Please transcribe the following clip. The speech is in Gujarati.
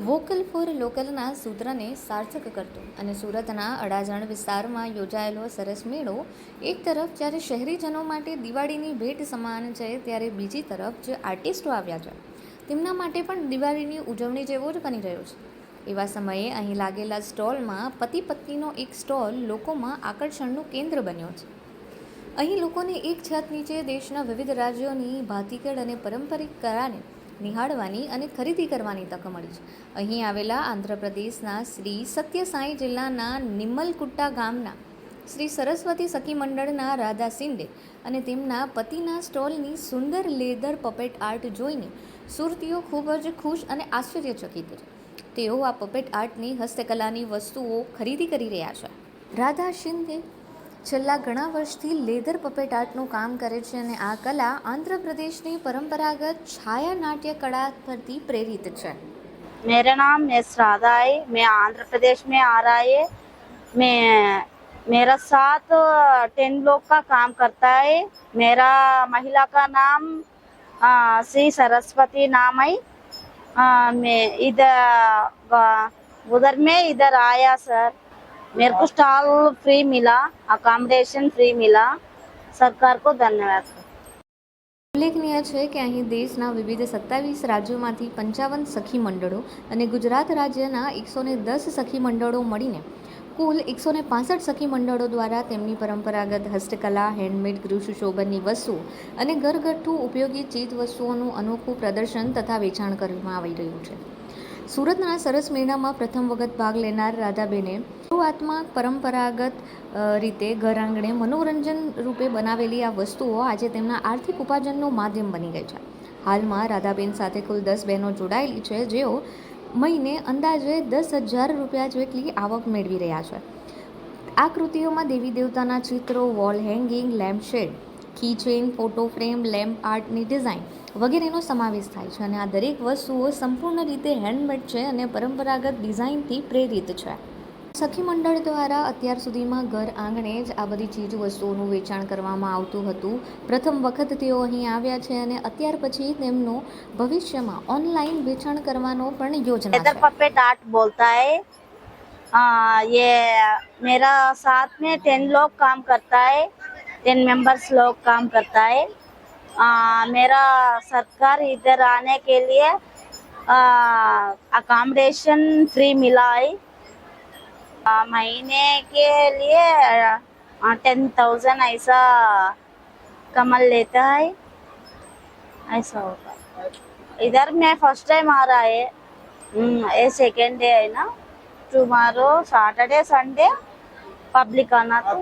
વોકલ ફોર લોકલના સૂત્રને સાર્થક કરતો અને સુરતના અડાજણ વિસ્તારમાં યોજાયેલો સરસ મેળો એક તરફ જ્યારે શહેરીજનો માટે દિવાળીની ભેટ સમાન છે, ત્યારે બીજી તરફ જે આર્ટિસ્ટો આવ્યા છે તેમના માટે પણ દિવાળીની ઉજવણી જેવો જ બની રહ્યો છે. એવા સમયે અહીં લાગેલા સ્ટોલમાં પતિ પત્નીનો એક સ્ટોલ લોકોમાં આકર્ષણનું કેન્દ્ર બન્યો છે. અહીં લોકોને એક છત નીચે દેશના વિવિધ રાજ્યોની ભાતીગળ અને પારંપરિક કળાને નિહાળવાની અને ખરીદી કરવાની તક મળી છે. અહીં આવેલા આંધ્રપ્રદેશના શ્રી સત્ય સાંઈ જિલ્લાના નિમ્મલકુટ્ટા ગામના શ્રી સરસ્વતી સખી મંડળના રાધા શિંદે અને તેમના પતિના સ્ટોલની સુંદર લેધર પપેટ આર્ટ જોઈને સુરતીઓ ખૂબ જ ખુશ અને આશ્ચર્યચકિત છે. તેઓ આ પપેટ આર્ટની હસ્તકલાની વસ્તુઓ ખરીદી કરી રહ્યા છે. રાધા શિંદે છેલ્લા ઘણા વર્ષથી લેધર પપેટ આર્ટનું કામ કરે છે અને આ કલા આંધ્રપ્રદેશની પરંપરાગત છાયા નાટ્ય કળા પરથી પ્રેરિત છે. मेरा नाम एस राधा है। मैं आंध्र प्रदेश में आ रहा है। मेरा साथ 10 लोग का काम करता है। मेरा महिला का नाम श्री सरस्वती नाम है। मैं उधर में इधर आया सर। मेरे को स्टॉल फ्री मिला, अकोमोडेशन फ्री मिला। सरकार को धन्यवाद। ઉલ્લેખનીય છે કે અહીં દેશના વિવિધ 27 રાજ્યોમાંથી 55 સખી મંડળો અને ગુજરાત રાજ્યના 110 સખી મંડળો મળીને કુલ 165 સખી મંડળો દ્વારા તેમની પરંપરાગત હસ્તકલા, હેન્ડમેડ ગૃહ સુશોભનની વસ્તુઓ અને ઘરગથ્થુ ઉપયોગી ચીજ વસ્તુઓનું અનોખું પ્રદર્શન તથા વેચાણ કરવામાં આવી રહ્યું છે. સુરતના સરસ મેળામાં પ્રથમ વખત ભાગ લેનાર રાધાબેને શરૂઆતમાં પરંપરાગત રીતે ઘર આંગણે મનોરંજન રૂપે બનાવેલી આ વસ્તુઓ આજે તેમના આર્થિક ઉપાર્જનનું માધ્યમ બની ગઈ છે. હાલમાં રાધાબેન સાથે કુલ 10 બહેનો જોડાયેલી છે, જેઓ મહિને અંદાજે 10,000 રૂપિયા જેટલી આવક મેળવી રહ્યા છે. આ કૃતિઓમાં દેવી દેવતાના ચિત્રો, wall hanging, lamp shade, key chain, photo frame, lamp આર્ટની ડિઝાઇન વગેરેનો સમાવેશ થાય છે અને આ દરેક વસ્તુઓ સંપૂર્ણ રીતે હેન્ડમેડ છે અને પરંપરાગત ડિઝાઇનથી પ્રેરિત છે. સખી મંડળ દ્વારા અત્યાર સુધીમાં ઘર આંગણે જ આ બધી ચીજ વસ્તુઓનું વેચાણ કરવામાં આવતું હતું. પ્રથમ વખત તેઓ અહીં આવ્યા છે અને અત્યાર પછી તેમનું ભવિષ્યમાં ઓનલાઈન વેચાણ કરવાનો પણ યોજના છે. पपेट आर्ट बोलता है। ये मेरा साथ में 10 लोग काम करता है। 10 मेंबर्स लोग काम करता है। मेरा सरकार इधर आने के लिए अकोमोडेशन फ्री मिला है। महीने के लिए 10,000 ऐसा कमल लेता है, ऐसा होगा। इधर मैं फर्स्ट टाइम आ रहा है। ये सेकेंड डे है ना। टुमारो सैटरडे संडे पब्लिक आना तो